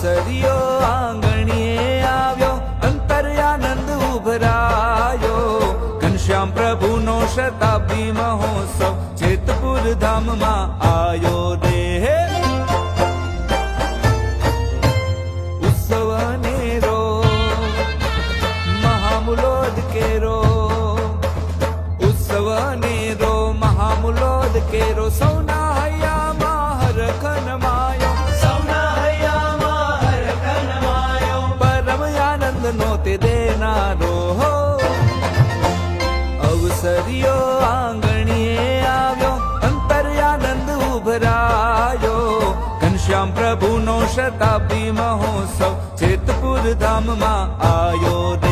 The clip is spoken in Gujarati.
અવસરીઓ આંગણીએ આવ્યો, અંતર્યાનંદ ઉભરાયો. ઘનશ્યામ પ્રભુનો શતાબ્દી મહોત્સવ જેતપુર ધામમાં આયો રે. ઉત્સવ નેરો મહામૂલોદ કેરો, ઉત્સવ નેરો મહામૂલોદ કેરો. સૌના હૈયામાં હરખ નમાયો, સૌના હૈયામાં હરખ નમાયો. પરમ આનંદ નો તે દેનારો. અવસરીઓ આંગણીએ આવ્યો, અંતર્યાનંદ ઉભરાયો. ઘનશ્યામ પ્રભુનો શતાબ્દી મહોત્સવ જેતપુર ધામમાં આયો રે.